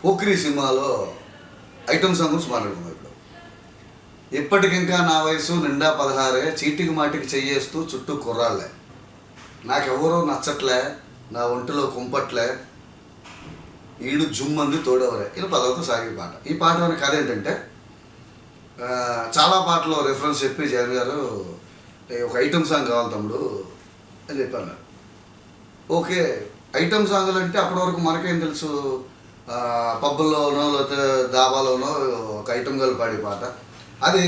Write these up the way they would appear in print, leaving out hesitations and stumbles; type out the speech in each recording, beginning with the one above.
పోకిరి సినిమాలో item song గురించి మాట్లాడుకుందాం. ఇప్పటికింకా నా వయసు నిండా 16, చీటికి మాటికి చెయ్యేస్తూ చుట్టూ కుర్రాళ్ళే, నాకెవరూ నచ్చట్లే, నా ఒంటిలో కుంపట్లే, ఈడు జుమ్మంది తోడెవరే, ఇది పదవుతో సాగే పాట. ఈ పాట అనే కథ ఏంటంటే, చాలా పాటలో రెఫరెన్స్ చెప్పి జగన్ గారు ఒక ఐటమ్ సాంగ్ కావాలి తమ్ముడు అని చెప్పాను. ఓకే, ఐటమ్ సాంగ్లు అంటే అప్పటి వరకు మనకేం తెలుసు, పబ్బుల్లోనో లేకపోతే దాబాలోనో ఒక ఐటమ్ గర్ల్ పాడే పాట. అది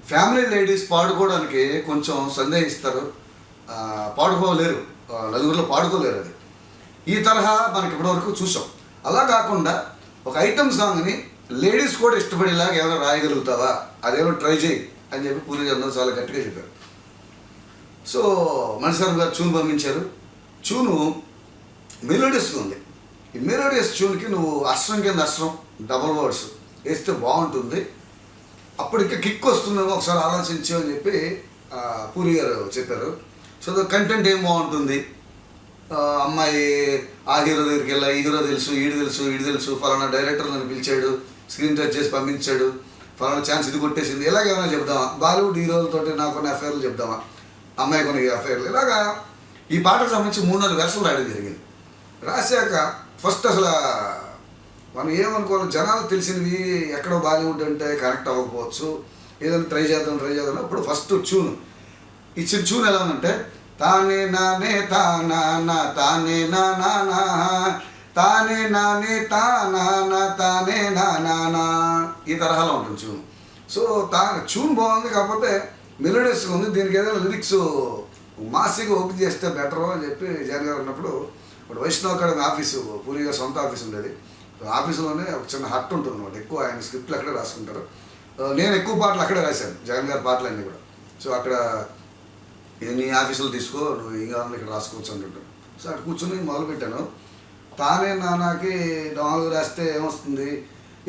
ఫ్యామిలీ లేడీస్ పాడుకోవడానికి కొంచెం సందేహిస్తారు, పాడుకోలేరు, నలుగురిలో పాడుకోలేరు. అది ఈ తరహా మనకి ఇప్పటివరకు చూసాం. అలా కాకుండా ఒక ఐటమ్ సాంగ్ని లేడీస్ కూడా ఇష్టపడేలాగా ఏమైనా రాయగలుగుతావా, అదేమో ట్రై చేయి అని చెప్పి పూరి అందరూ చాలా గట్టిగా చెప్పారు. సో మణిశర్మ గారు ట్యూన్ పంపించారు. ట్యూను మెలోడియస్గా ఉంది. ఈ మెలోడియస్ ట్యూన్కి నువ్వు అస్త్రం కింద అస్త్రం డబుల్ వర్డ్స్ వేస్తే బాగుంటుంది, అప్పుడు ఇంకా కిక్ వస్తుందేమో ఒకసారి ఆలోచించు అని చెప్పి పూరి గారు చెప్పారు. సో కంటెంట్ ఏం బాగుంటుంది, అమ్మాయి ఆ హీరో దగ్గరికి వెళ్ళా, ఈ హీరో తెలుసు, ఈడు తెలుసు, ఫలానా డైరెక్టర్ నన్ను పిలిచాడు, స్క్రీన్ టచ్ చేసి పంపించాడు, ఫలానా ఛాన్స్ ఇది కొట్టేసింది, ఇలాగేమైనా చెప్దామా, బాలీవుడ్ హీరోలతో నాకు కొన్ని అఫైర్లు చెప్దామా, అమ్మాయి కొన్ని అఫైర్లు, ఇలాగా ఈ పాటకు సంబంధించి 3-4 వెర్షన్లు రాయడం జరిగింది. రాశాక ఫస్ట్ అసలు మనం ఏమనుకోవాలి, జనాలు తెలిసినవి ఎక్కడో బాలీవుడ్ అంటే కనెక్ట్ అవ్వకపోవచ్చు, ఏదైనా ట్రై చేద్దాం. అప్పుడు ఫస్ట్ ట్యూన్ ఇచ్చిన ట్యూన్ ఎలా ఉందంటే, తానే నానే తానా తానే నానా తానే నానే తానా తానే నానా, ఈ తరహాలో ఉంటుంది ట్యూన్. సో ట్యూన్ బాగుంది, కాకపోతే మెలోడియస్గా ఉంది. దీనికి ఏదైనా లిరిక్స్ మాసిగా ఓపెన్ చేస్తే బెటర్ అని చెప్పి జగన్ గారు ఉన్నప్పుడు, ఇప్పుడు వైష్ణవ్ అకాడమీ ఆఫీసు, పూరి గారు సొంత ఆఫీస్ ఉండేది. ఆఫీసులోనే ఒక చిన్న హట్ ఉంటుంది అనమాట, ఎక్కువ ఆయన స్క్రిప్ట్లు అక్కడే రాసుకుంటారు. నేను ఎక్కువ పాటలు అక్కడే రాశాను, జగన్ గారి పాటలన్నీ కూడా. సో అక్కడ నీ ఆఫీసులో తీసుకో, నువ్వు ఏం కావాలని ఇక్కడ రాసుకోవచ్చు అంటుంటాను. సో అక్కడ కూర్చొని మొదలుపెట్టాను. తానే నానాకి 4 రాస్తే ఏమొస్తుంది,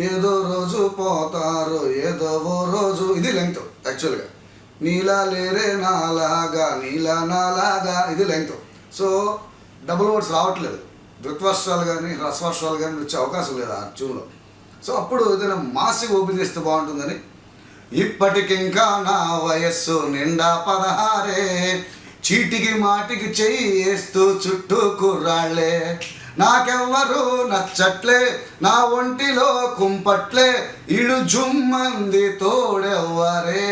ఏదో రోజు పోతారు ఏదో ఓ రోజు, ఇది లెంగ్త్ యాక్చువల్గా. నీలా లేరే నాలాగా నీలా నాలాగా, ఇది లెంగ్త్. సో డబుల్ వర్డ్స్ రావట్లేదు, ద్విత్వర్షాలు కానీ హ్రస్వర్షాలు కానీ వచ్చే అవకాశం లేదు ఆ ట్యూన్లో. సో అప్పుడు ఏదైనా మాసిగా ఓపెన్ చేస్తే బాగుంటుందని, ఇప్పటికింకా నా వయస్సు నిండా 16, చీటికి మాటికి చెయ్యేస్తూ చుట్టూ కుర్రాళ్ళే, నాకెవ్వరూ నచ్చట్లే, నా ఒంటిలో కుంపట్లే, ఇడు జుమ్మంది తోడెవ్వరే,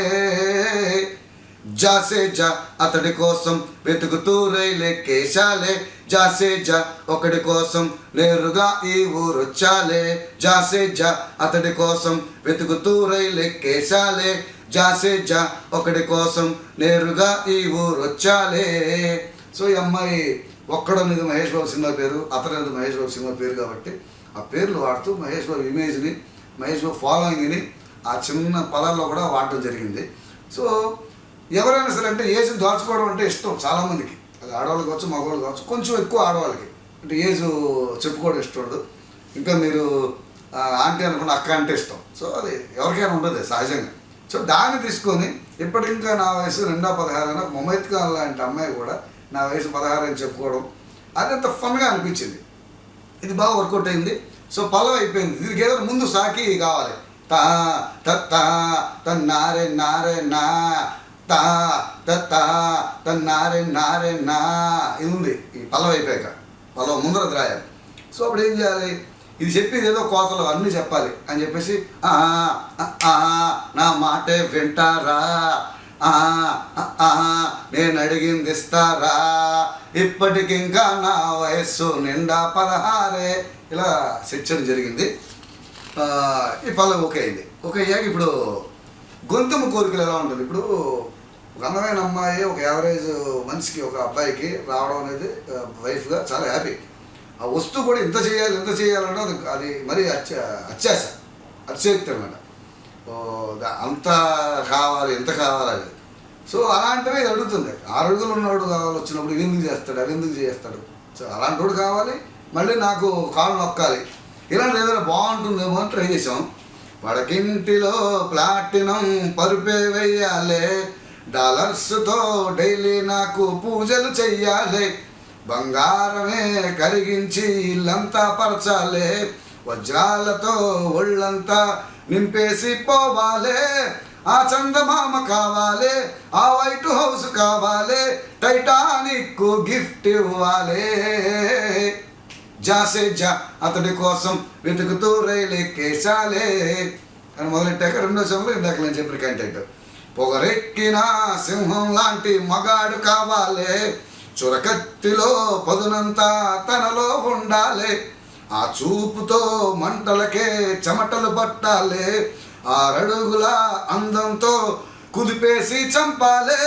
జాసే జా అతడి కోసం వెతుకుతూ రైలే కేశాలే, జాసే జా ఒకడి కోసం నేరుగా ఈ ఊరొచ్చాలే, జాసే జా అతడి కోసం వెతుకుతూ రైలే కేశాలే, జాసే జా ఒకడి కోసం నేరుగా ఈ ఊరొచ్చాలే. సో ఈ అమ్మాయి ఒక్కడనేది మహేష్ బాబు సినిమా పేరు, అతనేది మహేష్ బాబు సినిమా పేరు కాబట్టి ఆ పేర్లు వాడుతూ మహేష్ బాబు ఇమేజ్ని, మహేష్ బాబు ఫాలోయింగ్ని ఆ చిన్న పదాల్లో కూడా వాడటం జరిగింది. సో ఎవరైనా సరే అంటే ఏజ్ దాచుకోవడం అంటే ఇష్టం చాలామందికి, అది ఆడవాళ్ళకి కావచ్చు మగవాళ్ళు కావచ్చు, కొంచెం ఎక్కువ ఆడవాళ్ళకి అంటే ఏజ్ చెప్పుకోవడం ఇష్టం ఉండదు. ఇంకా మీరు ఆంటీ అనుకున్న అక్క అంటే ఇష్టం. సో అది ఎవరికైనా ఉండదు సహజంగా. సో దాన్ని తీసుకొని ఇప్పటికింకా నా వయసు నిండా 16 అని ముమైత్ ఖాన్ లాంటి అమ్మాయి కూడా నా వయసు 16 అని చెప్పుకోవడం, అది అంత ఫన్గా అనిపించింది. ఇది బాగా వర్కౌట్ అయింది. సో పల్లవి అయిపోయింది. దీనికి ఏదో ముందు సాకి కావాలి, తా తా తన్నారే నారే నా తా తా తన్నారే నారే నా, ఇది ఉంది. ఈ పల్లవి అయిపోయాక పల్లవి ముందర రాయాలి. సో అప్పుడు ఏం చేయాలి, ఇది చెప్పేది ఏదో కోతలు అన్నీ చెప్పాలి అని చెప్పేసి, నా మాటే వింటారా, నేను అడిగింది ఇస్తారా, ఇప్పటికింకా నా వయస్సు నిండా 16, ఇలా సెట్ చేయడం జరిగింది. ఈ పల్లవి ఓకే అయింది. ఓకే అయ్యాక ఇప్పుడు గొంతుమ కోరికలు ఎలా ఉంటుంది. ఇప్పుడు ఒక అందమైన అమ్మాయి ఒక యావరేజ్ మనిషికి, ఒక అబ్బాయికి రావడం అనేది వైఫ్గా చాలా హ్యాపీ. ఆ వస్తువు కూడా ఇంత చేయాలంటే అది మరీ అత్యాశ, అతిశయోక్తి అనమాట. అంత కావాలి, ఎంత కావాలి అది. సో అలాంటివి ఇది అడుగుతుంది. 6 అడుగులు ఉన్నవాడు కావాలి వచ్చినప్పుడు ఇవి ఎందుకు చేస్తాడు, అవి ఎందుకు చేస్తాడు. సో అలాంటి వాడు కావాలి, మళ్ళీ నాకు కాళ్ళు నొక్కాలి, ఇలాంటి ఏదైనా బాగుంటుందేమో అని ట్రై చేసాం. పడకింటిలో ప్లాటినం పరుపే వెయ్యాలి, డాలర్స్తో డైలీ నాకు పూజలు చెయ్యాలి, బంగారమే కరిగించి ఇల్లంతా పరచాలే, వజ్రాలతో ఒళ్ళంతా నింపేసి పోవాలే, ఆ చందమామ కావాలే, ఆ వైట్ హౌస్ కావాలే, టైటానిక్ గిఫ్ట్ ఇవ్వాలే, జాసే జా అతడి కోసం వెతుకుతూ రైలెక్కేశాలే అని మొదలెట్టాక రెండో సమయంలో ఇందాక నేను చెప్పిన కంటెంట్. పొగరెక్కిన సింహం లాంటి మగాడు కావాలే, చురకత్తిలో పదునంతా తనలో ఉండాలి, ఆ చూపుతో మంటలకే చెమటలు పట్టాలే, 6 అడుగుల అందంతో కుదిపేసి చంపాలే,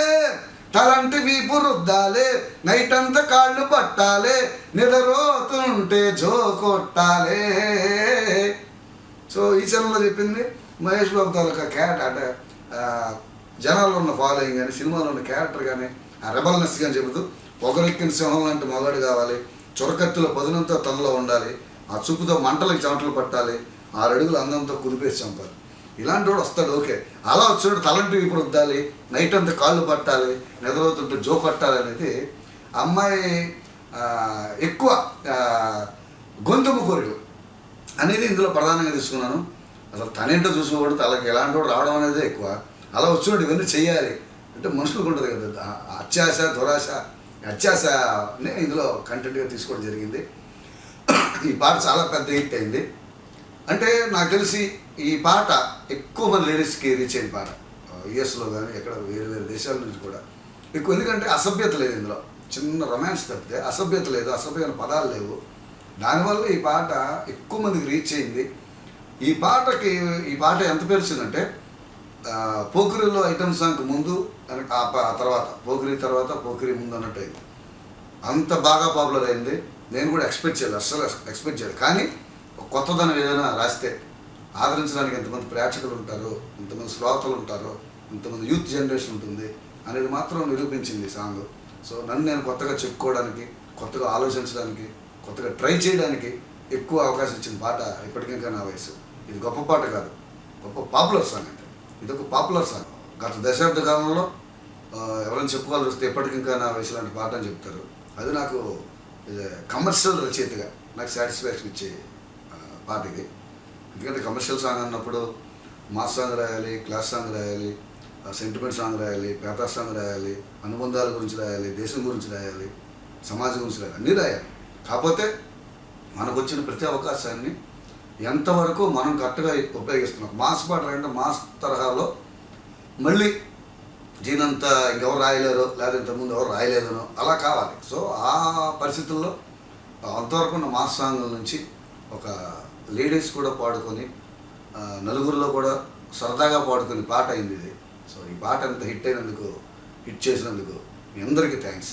తలంటి వీపు రుద్దాలే, నైట్ అంతా కాళ్ళు పట్టాలే, నిద్రోతుంటే జో కొట్టాలే. సో ఈ సినిమాలో చెప్పింది మహేష్ బాబు తాలూకా అంటే జనాల్లో ఉన్న ఫాలోయింగ్ కానీ, సినిమాలో ఉన్న క్యారెక్టర్ కానీ, ఆ రెబల్నెస్ కానీ చెబుతూ పొగరెక్కిన సింహం లాంటి మొగాడు కావాలి, చురకత్తుల పదునంతో తనలో ఉండాలి, ఆ చూపుతో మంటలకు చెమటలు పట్టాలి, 6 అడుగుల అందంతో కుదిపేసి చంపాలి. ఇలాంటి వాడు వస్తాడు, ఓకే. అలా వచ్చాడు తలంటి ఇప్పుడు వద్దాలి, నైట్ అంతా కాళ్ళు పట్టాలి, నిద్రవుతుంటే జో పట్టాలి అనేది అమ్మాయి ఎక్కువ గొంతుము కోరికలు అనేది ఇందులో ప్రధానంగా తీసుకున్నాను. అసలు తనేంటో చూసుకోవడం, తనకి ఎలాంటి వాడు రావడం అనేది ఎక్కువ. అలా వచ్చినప్పుడు ఇవన్నీ చెయ్యాలి అంటే మనుషులకు ఉంటుంది కదా, అత్యాశ దురాశ. అత్యాశనే ఇందులో కంటెంట్గా తీసుకోవడం జరిగింది. ఈ పాట చాలా పెద్ద హిట్ అయింది. అంటే నాకు తెలిసి ఈ పాట ఎక్కువ మంది లేడీస్కి రీచ్ అయిన పాట, యుఎస్లో కానీ ఎక్కడ వేరే వేరే దేశాల నుంచి కూడా ఎక్కువ. ఎందుకంటే అసభ్యత లేదు ఇందులో, చిన్న రొమాన్స్ తప్పితే అసభ్యత లేదు, అసభ్యమైన పదాలు లేవు. దానివల్ల ఈ పాట ఎక్కువ మందికి రీచ్ అయింది. ఈ పాట ఎంత పేరుచిందంటే పోకిరిలో ఐటమ్ సాంగ్ ముందు ఆ తర్వాత, పోకిరి తర్వాత పోకిరి ముందు అన్నట్టు అయింది. అంత బాగా పాపులర్ అయింది. నేను కూడా ఎక్స్పెక్ట్ చేయలేదు, అస్సలు ఎక్స్పెక్ట్ చేయలేదు. కానీ కొత్తదనం ఏదైనా రాస్తే ఆదరించడానికి ఎంతమంది ప్రేక్షకులు ఉంటారో, ఎంతమంది శ్రోతలు ఉంటారో, ఎంతమంది యూత్ జనరేషన్ ఉంటుంది అనేది మాత్రం నిరూపించింది ఈ సాంగ్. సో నన్ను నేను కొత్తగా చెప్పుకోవడానికి, కొత్తగా ఆలోచించడానికి, కొత్తగా ట్రై చేయడానికి ఎక్కువ అవకాశం ఇచ్చిన పాట ఇప్పటికింకా నా వయసు. ఇది గొప్ప పాట కాదు, గొప్ప పాపులర్ సాంగ్. అంటే ఇది ఒక పాపులర్ సాంగ్. గత దశాబ్ద కాలంలో ఎవరైనా చెప్పుకోవాల్సి వస్తే ఎప్పటికింకా నా వయసు లాంటి పాట అని చెప్తారు. అది నాకు కమర్షియల్ రచయితగా నాకు సాటిస్ఫాక్షన్ ఇచ్చే పాట ఇది. ఎందుకంటే కమర్షియల్ సాంగ్ అన్నప్పుడు మాస్ సాంగ్ రాయాలి, క్లాస్ సాంగ్ రాయాలి, సెంటిమెంట్ సాంగ్ రాయాలి, పేపర్ సాంగ్ రాయాలి, అనుబంధాల గురించి రాయాలి, దేశం గురించి రాయాలి, సమాజం గురించి రాయాలి, అన్నీ రాయాలి. కాకపోతే మనకు వచ్చిన ప్రతి అవకాశాన్ని ఎంతవరకు మనం కరెక్ట్గా ఉపయోగిస్తున్నాం. మాస్ పాట అంటే మాస్ తరహాలో మళ్ళీ దీనంతా ఇంకెవరు రాయలేరు, లేదా ఇంతకుముందు ఎవరు రాయలేదనో అలా కావాలి. సో ఆ పరిస్థితుల్లో అంతవరకు ఉన్న మాస్ సాంగుల నుంచి ఒక లేడీస్ కూడా పాడుకొని, నలుగురిలో కూడా సరదాగా పాడుకునే పాట అయింది ఇది. సో ఈ పాట అంత హిట్ చేసినందుకు మీ అందరికీ థ్యాంక్స్.